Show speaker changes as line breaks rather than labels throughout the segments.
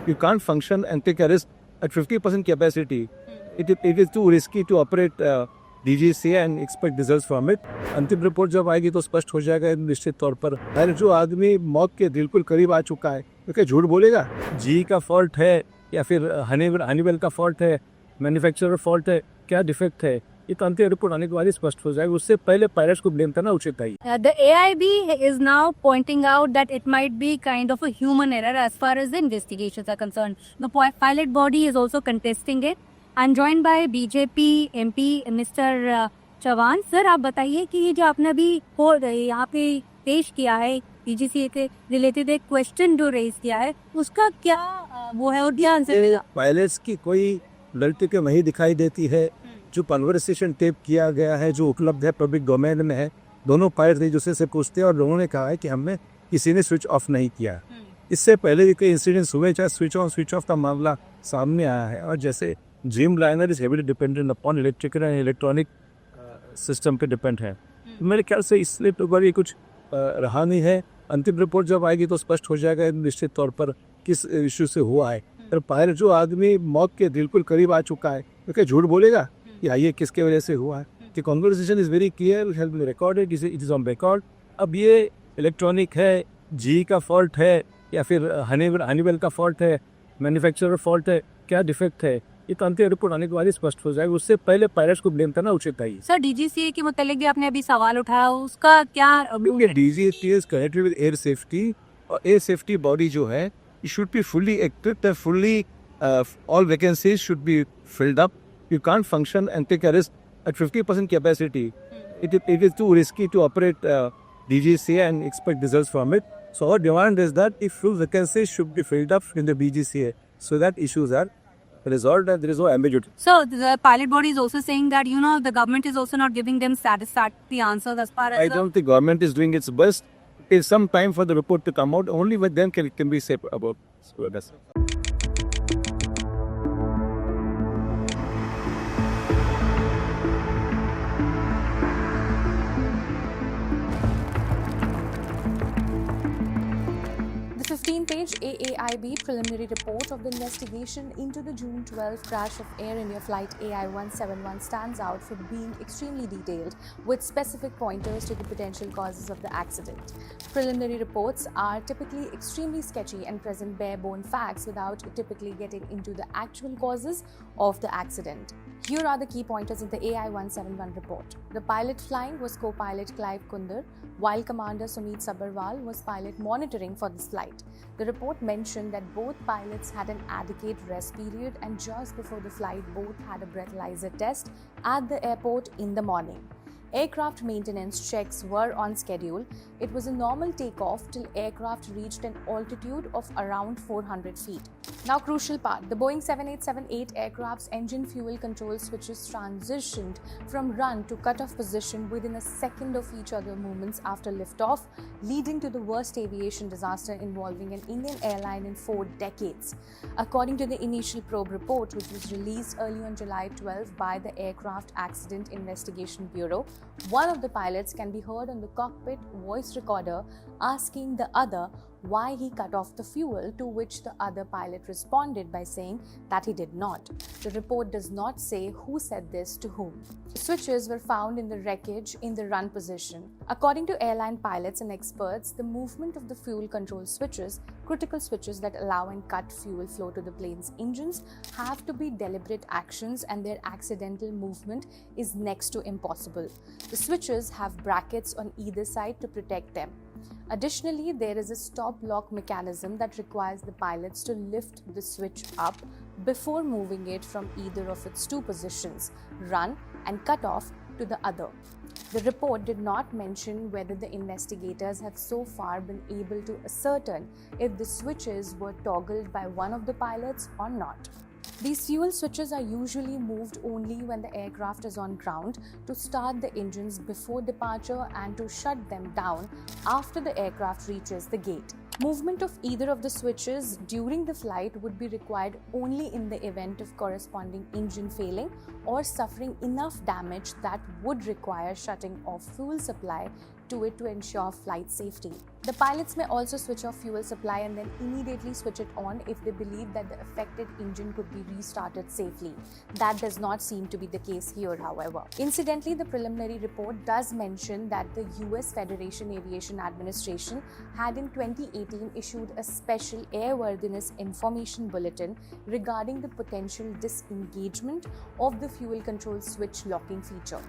You can't function and take a risk at 50% capacity. It is too risky to operate DGCA and expect results from it. अंतिम report जब आएगी तो स्पष्ट हो जाएगा निश्चित तौर पर। और जो आदमी मौत के बिल्कुल करीब आ चुका है तो क्या झूठ बोलेगा? जी का फॉल्ट है या फिर हनीवेल का फॉल्ट है, मैन्युफैक्चरर फॉल्ट है, क्या डिफेक्ट है? ये तो अंतिम रिपोर्ट आने के बाद ही स्पष्ट हो जाएगा। उससे पहले पायलट्स को ब्लेम करना उचित है।
The AIB is now pointing out that it might be kind of a human error as far as the investigations are concerned. The pilot body is also contesting it. I'm joined by BJP MP Mr. Chavan. Sir आप बताइए कि ये जो आपने अभी यहाँ पे पेश किया है DGCA के रिलेटेड एक क्वेश्चन जो रेज किया है उसका क्या वो है और क्या आंसर मिला?
पायलट्स की कोई गलती के वही दिखाई देती है जो कन्वर्सेशन टेप किया गया है जो उपलब्ध है पब्लिक डोमेन में है। दोनों पायलट एक दूसरे से पूछते हैं और लोगों ने कहा है कि हमने किसी ने स्विच ऑफ नहीं किया। इससे पहले भी कई इंसिडेंट्स हुए चाहे स्विच ऑन स्विच ऑफ का मामला सामने आया है। और जैसे dream liner is heavily dependent upon electrical and electronic system पे डिपेंड है। तो मेरे ख्याल से इसलिए तो ये कुछ रहा नहीं है। अंतिम रिपोर्ट जब आएगी तो स्पष्ट हो जाएगा निश्चित तौर पर किस इश्यू से हुआ है। पर पायलट जो आदमी मौत के बिल्कुल करीब आ चुका है तो क्या झूठ बोलेगा या ये किसके वजह से हुआ है? कि conversation is very clear, it has been recorded, it is on record. अब ये इलेक्ट्रॉनिक है, जी का फॉल्ट है या फिर हनीवेल का फॉल्ट है, मैन्युफैक्चरर फॉल्ट है, क्या डिफेक्ट है? ये तो अंतिम रिपोर्ट आने के बाद ही स्पष्ट हो जाएगा। उससे पहले पायलट्स को ब्लेम करना उचित है।
सर DGCA के मुतालिक भी आपने अभी सवाल उठाया उसका क्या?
DGCA is connected with air safety और एयर सेफ्टी बॉडी जो है it should be fully equipped and fully all vacancies should be filled up. You can't function and take a risk at 50% capacity. It is too risky to operate DGCA and expect results from it. So our demand is that if full vacancies should be filled up in the BGCA so that issues are resolved and there is no ambiguity.
So the pilot body is also saying that the government is also not giving them satisfactory answers as far as
I don't think government is doing its best. It is some time for the report to come out. Only with them can be said about this.
The 15-page AAIB preliminary report of the investigation into the June 12 crash of Air India flight AI-171 stands out for being extremely detailed with specific pointers to the potential causes of the accident. Preliminary reports are typically extremely sketchy and present bare-bone facts without typically getting into the actual causes of the accident. Here are the key pointers of the AI-171 report. The pilot flying was co-pilot Clive Kundar, while Commander Sumit Sabharwal was pilot monitoring for this flight. The report mentioned that both pilots had an adequate rest period and just before the flight both had a breathalyzer test at the airport in the morning. Aircraft maintenance checks were on schedule. It was a normal takeoff till aircraft reached an altitude of around 400 feet. Now, crucial part, the Boeing 7878 aircraft's engine fuel control switches transitioned from run to cutoff position within a second of each other movements after liftoff, leading to the worst aviation disaster involving an Indian airline in 4 decades. According to the initial probe report, which was released early on July 12 by the Aircraft Accident Investigation Bureau, one of the pilots can be heard on the cockpit voice recorder asking the other why he cut off the fuel, to which the other pilot responded by saying that he did not. The report does not say who said this to whom. The switches were found in the wreckage in the run position. According to airline pilots and experts, the movement of the fuel control switches, critical switches that allow and cut fuel flow to the plane's engines, have to be deliberate actions and their accidental movement is next to impossible. The switches have brackets on either side to protect them. Additionally, there is a stop lock mechanism that requires the pilots to lift the switch up before moving it from either of its two positions, run and cut off, to the other. The report did not mention whether the investigators have so far been able to ascertain if the switches were toggled by one of the pilots or not. These fuel switches are usually moved only when the aircraft is on ground to start the engines before departure and to shut them down after the aircraft reaches the gate. Movement of either of the switches during the flight would be required only in the event of corresponding engine failing or suffering enough damage that would require shutting off fuel supply to it to ensure flight safety. The pilots may also switch off fuel supply and then immediately switch it on if they believe that the affected engine could be restarted safely. That does not seem to be the case here, however. Incidentally, the preliminary report does mention that the US Federation Aviation Administration had in 2018 issued a special airworthiness information bulletin regarding the potential disengagement of the fuel control switch locking feature.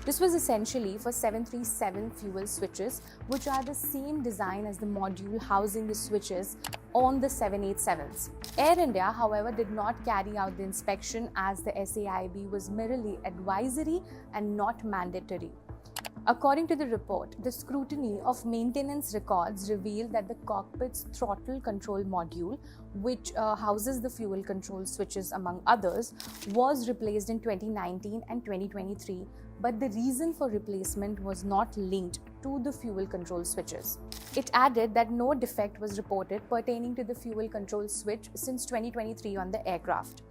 This was essentially for 737 fuel switches, which are the same design as the module housing the switches on the 787s. Air India, however, did not carry out the inspection as the SAIB was merely advisory and not mandatory. According to the report, the scrutiny of maintenance records revealed that the cockpit's throttle control module, which houses the fuel control switches among others, was replaced in 2019 and 2023, but the reason for replacement was not linked to the fuel control switches. It added that no defect was reported pertaining to the fuel control switch since 2023 on the aircraft.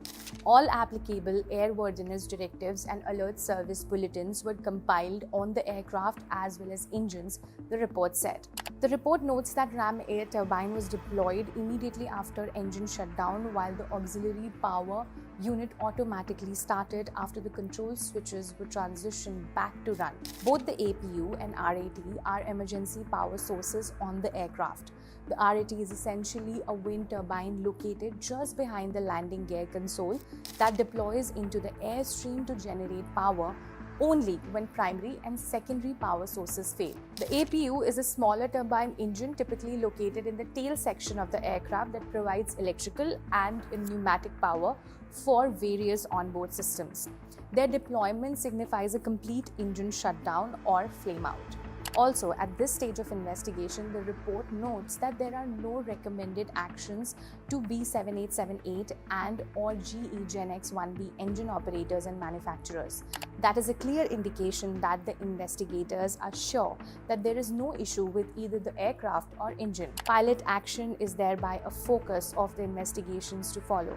All applicable airworthiness directives and alert service bulletins were compiled on the aircraft as well as engines, the report said. The report notes that ram air turbine was deployed immediately after engine shutdown, while the auxiliary power unit automatically started after the control switches were transitioned back to run. Both the APU and RAT are emergency power sources on the aircraft. The RAT is essentially a wind turbine located just behind the landing gear console that deploys into the airstream to generate power only when primary and secondary power sources fail. The APU is a smaller turbine engine typically located in the tail section of the aircraft that provides electrical and pneumatic power for various onboard systems. Their deployment signifies a complete engine shutdown or flame out. Also, at this stage of investigation, the report notes that there are no recommended actions to B7878 and or GE Gen X-1B engine operators and manufacturers. That is a clear indication that the investigators are sure that there is no issue with either the aircraft or engine. Pilot action is thereby a focus of the investigations to follow.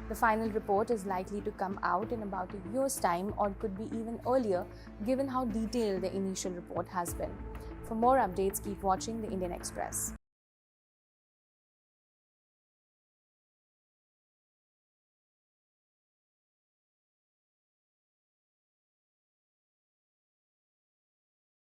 The final report is likely to come out in about a year's time, or could be even earlier, given how detailed the initial report has been. For more updates, keep watching the Indian Express.